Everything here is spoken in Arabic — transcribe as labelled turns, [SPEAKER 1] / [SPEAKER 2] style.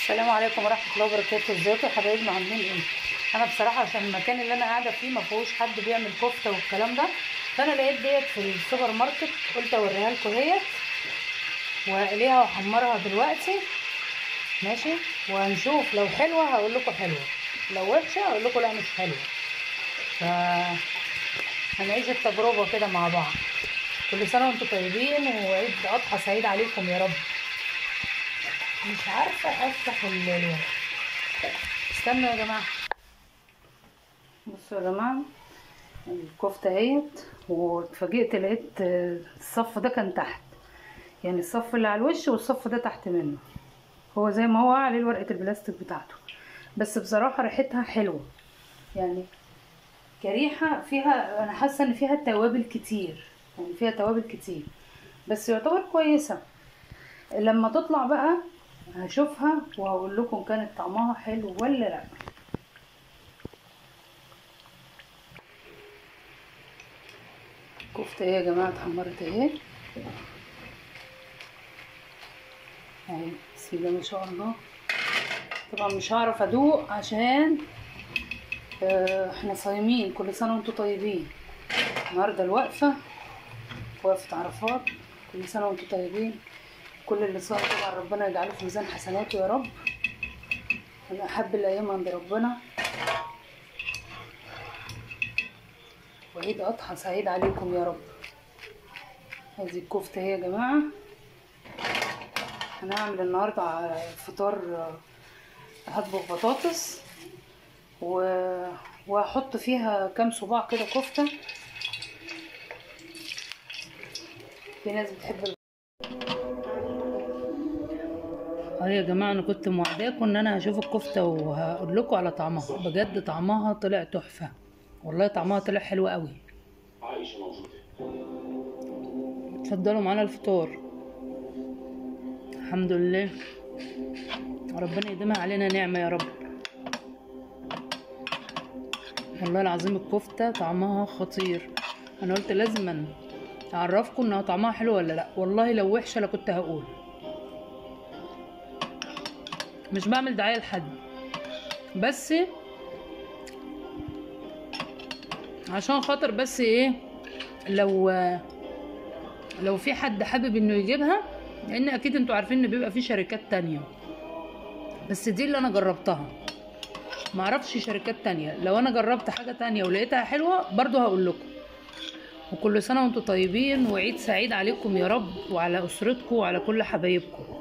[SPEAKER 1] السلام عليكم ورحمه الله وبركاته. ازيكم يا حبايبنا، عاملين ايه؟ انا بصراحه عشان المكان اللي انا قاعده فيه ما فيهوش حد بيعمل كفته والكلام ده، فانا لقيت ديت في السوبر ماركت، قلت اوريها لكم اهيت وهقليها واحمرها دلوقتي. ماشي، وهنشوف لو حلوه هقول لكم حلوه، لو وحشه هقول لكم لا مش حلوه. ف هنعيش التجربه كده مع بعض. كل سنه وانتم طيبين وعيد اضحى سعيد عليكم يا رب. مش عارفه افتح الورق، استنوا يا جماعه. بصوا يا جماعه، الكفته اهيت، واتفاجئت لقيت الصف ده كان تحت، يعني الصف اللي على الوش والصف ده تحت منه، هو زي ما هو عليه ورقه البلاستيك بتاعته. بس بصراحه ريحتها حلوه، يعني كريحه فيها، انا حاسه ان فيها توابل كتير، يعني فيها توابل كتير، بس يعتبر كويسه. لما تطلع بقى هشوفها وهقول لكم كانت طعمها حلو ولا لا. كفته ايه يا جماعه، اتحمرت اهي اهي، بسم الله ما شاء الله. طبعا مش هعرف ادوق عشان احنا صايمين، كل سنه وانتم طيبين. النهارده الوقفه، وقفه عرفات، كل سنه وانتم طيبين. كل اللي صام طبعا ربنا يجعله في ميزان حسناته يا رب، من احب الايام عند ربنا، وعيد اضحى سعيد عليكم يا رب. هذه الكفته اهي يا جماعه. هنعمل النهارده فطار، هطبخ بطاطس وهحط فيها كام صباع كده كفته. في ناس بتحب يا جماعه، انا كنت موعداكم ان انا هشوف الكفته وهقول لكم على طعمها. بجد طعمها طلع تحفه، والله طعمها طلع حلو قوي. اتفضلوا معانا الفطار. الحمد لله، ربنا يديمها علينا نعمه يا رب. والله العظيم الكفته طعمها خطير. انا قلت لازم اعرفكم انها طعمها حلو ولا لا، والله لو وحشه لا كنت هقول. مش بعمل دعايه لحد، بس عشان خاطر بس ايه، لو في حد حابب انه يجيبها، لان اكيد انتوا عارفين ان بيبقى في شركات تانية، بس دي اللي انا جربتها، معرفش شركات تانية. لو انا جربت حاجة تانية ولقيتها حلوة برضو هقول لكم. وكل سنة وانتوا طيبين، وعيد سعيد عليكم يا رب، وعلى اسرتكم وعلى كل حبايبكم.